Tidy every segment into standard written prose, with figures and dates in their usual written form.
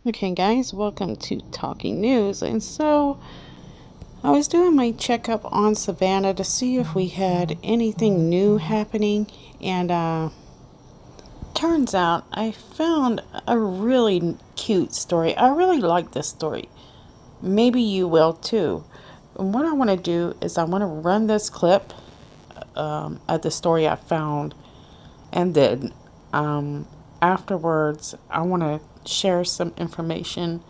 Okay guys, welcome to Talking News. And so I was doing my checkup on Savannah to see if we had anything new happening, and turns out I found a really cute story. I really like this story. Maybe you will too. And what I want to do is I want to run this clip of the story I found, and then afterwards I want to share some information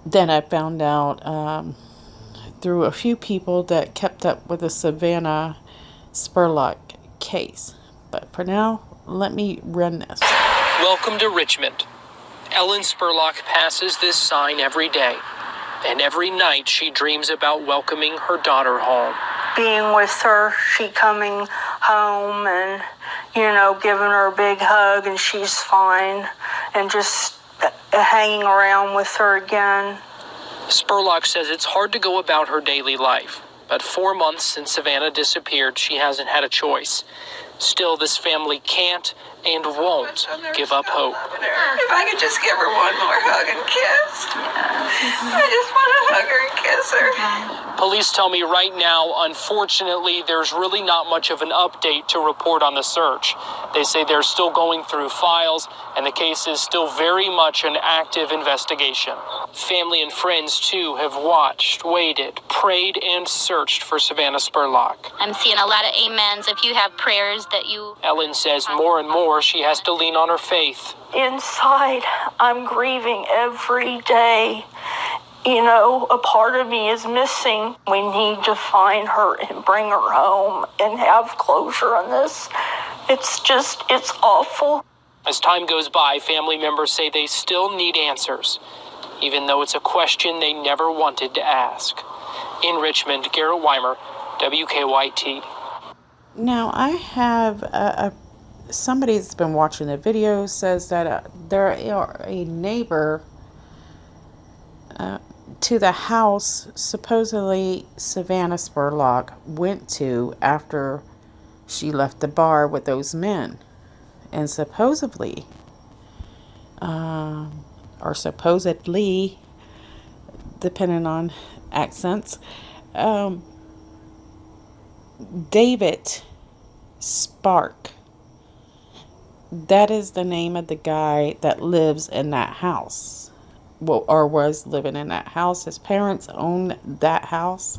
that I found out through a few people that kept up with the Savannah Spurlock case. But for now, let me run this. Welcome to Richmond. Ellen Spurlock passes this sign every day, and every night she dreams about welcoming her daughter home. Being with her, she coming home and, giving her a big hug and she's fine, and just hanging around with her again. Spurlock says it's hard to go about her daily life, but 4 months since Savannah disappeared, she hasn't had a choice. Still, this family can't and won't give up hope. If I could just give her one more hug and kiss. I just want to hug her and kiss her. Police tell me right now, unfortunately, there's really not much of an update to report on the search. They say they're still going through files, and the case is still very much an active investigation. Family and friends, too, have watched, waited, prayed, and searched for Savannah Spurlock. I'm seeing a lot of amens. If you have prayers that you... Ellen says more and more she has to lean on her faith. Inside, I'm grieving every day. A part of me is missing. We need to find her and bring her home and have closure on this. It's awful. As time goes by, family members say they still need answers, even though it's a question they never wanted to ask. In Richmond, Garrett Weimer, WKYT. Now, I have somebody that's been watching the video says that there are a neighbor to the house supposedly Savannah Spurlock went to after she left the bar with those men. And supposedly, or supposedly, depending on accents, David Spark. That is the name of the guy that lives in that house. Well, or was living in that house. His parents owned that house.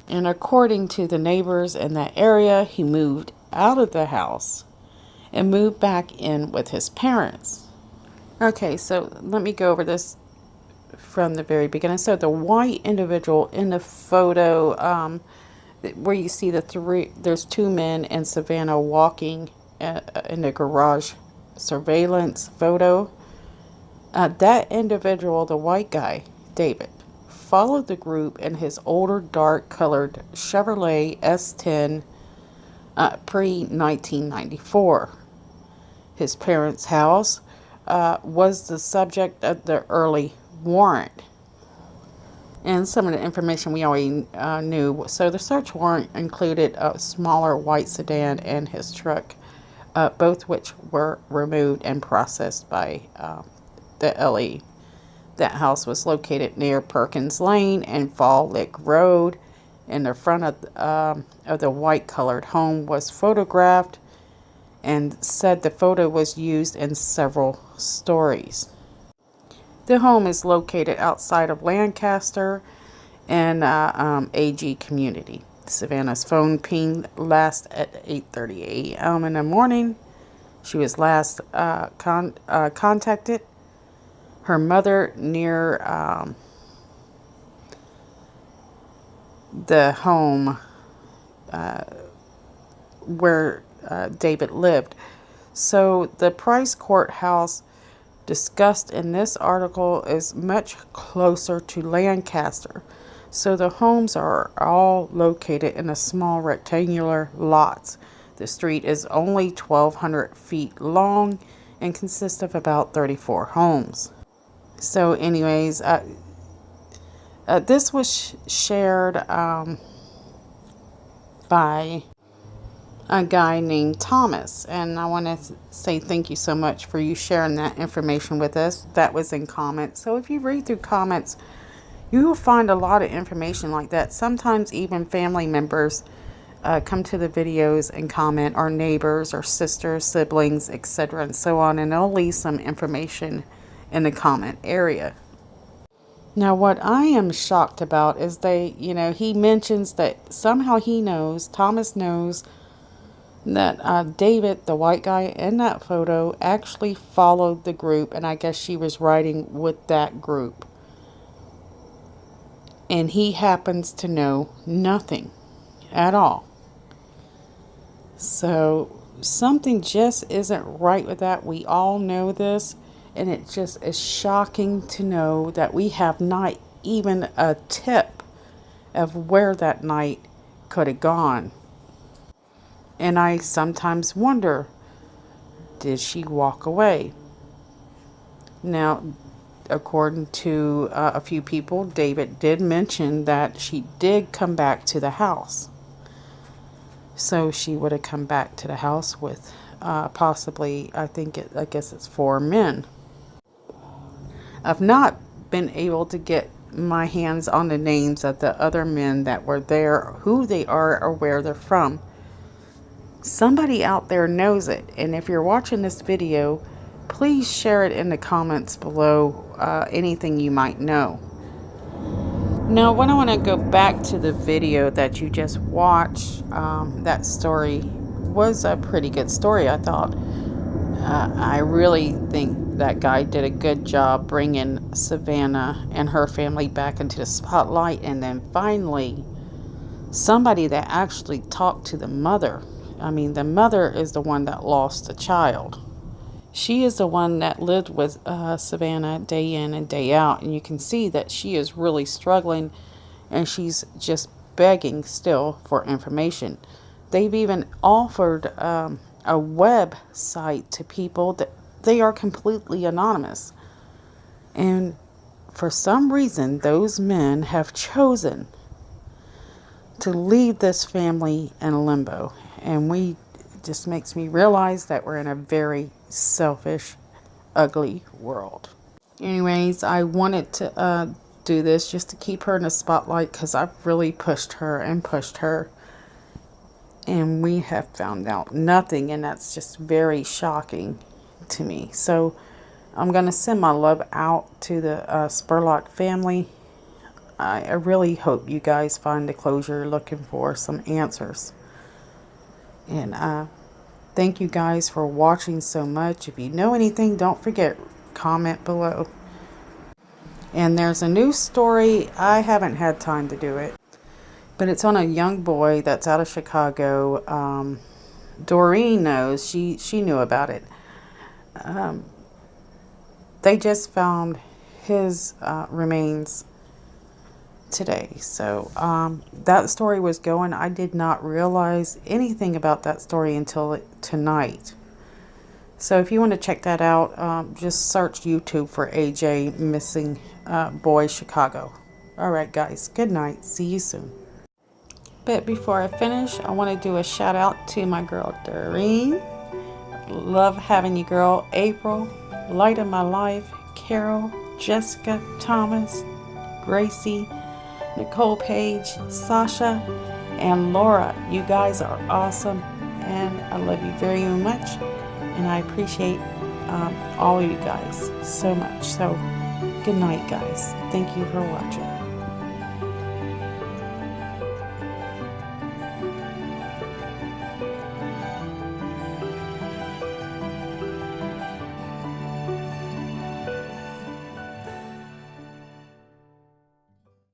And according to the neighbors in that area, he moved out of the house and moved back in with his parents. Okay, so let me go over this from the very beginning. So the white individual in the photo, where you see there's two men and Savannah walking in the garage surveillance photo. That individual, the white guy, David, followed the group in his older dark-colored Chevrolet S10 pre-1994. His parents' house was the subject of the early warrant. And some of the information we already knew. So the search warrant included a smaller white sedan and his truck, both which were removed and processed by the LE. That house was located near Perkins Lane and Fall Lick Road, and the front of the white-colored home was photographed, and said the photo was used in several stories. The home is located outside of Lancaster and AG community. Savannah's phone pinged last at 8:30 a.m. in the morning. She was last contacted. Her mother near the home where David lived. So the Price Courthouse discussed in this article is much closer to Lancaster. So the homes are all located in a small rectangular lots. The street is only 1,200 feet long and consists of about 34 homes. So anyways, this was shared by a guy named Thomas. And I want to say thank you so much for you sharing that information with us. That was in comments. So if you read through comments, you will find a lot of information like that. Sometimes even family members come to the videos and comment, or neighbors or sisters, siblings, etc. and so on, and they'll leave some information in the comment area. Now what I am shocked about is he mentions that somehow Thomas knows that David, the white guy in that photo, actually followed the group, and I guess she was riding with that group. And he happens to know nothing at all. So something just isn't right with that. We all know this, and it just is shocking to know that we have not even a tip of where that night could have gone. And I sometimes wonder, did she walk away? Now, according to a few people, David did mention that she did come back to the house. So she would have come back to the house with possibly, I guess it's 4 men. I've not been able to get my hands on the names of the other men that were there, who they are, or where they're from. Somebody out there knows it, and if you're watching this video, please share it in the comments below, anything you might know. Now, when I want to go back to the video that you just watched, that story was a pretty good story, I thought. I really think that guy did a good job bringing Savannah and her family back into the spotlight, and then finally somebody that actually talked to the mother. I mean, the mother is the one that lost the child. She is the one that lived with Savannah day in and day out, and you can see that she is really struggling, and she's just begging still for information. They've even offered a website to people that they are completely anonymous, and for some reason those men have chosen to leave this family in limbo, and it just makes me realize that we're in a very selfish, ugly world. Anyways, I wanted to do this just to keep her in the spotlight, because I've really pushed her, and we have found out nothing, and that's just very shocking to me. So I'm going to send my love out to the Spurlock family. I really hope you guys find the closure you're looking for, some answers. And thank you guys for watching so much. If you know anything, don't forget, comment below. And there's a new story. I haven't had time to do it, but it's on a young boy that's out of Chicago. Doreen knows. She knew about it. They just found his remains today. So that story was going. I did not realize anything about that story until tonight. So if you want to check that out, just search YouTube for AJ Missing Boy Chicago. Alright guys, good night. See you soon. But before I finish, I want to do a shout out to my girl Doreen. Love having you, girl. April, Light of My Life, Carol, Jessica, Thomas, Gracie, Nicole Page, Sasha, and Laura. You guys are awesome, and I love you very much, and I appreciate all of you guys so much. So good night guys. Thank you for watching.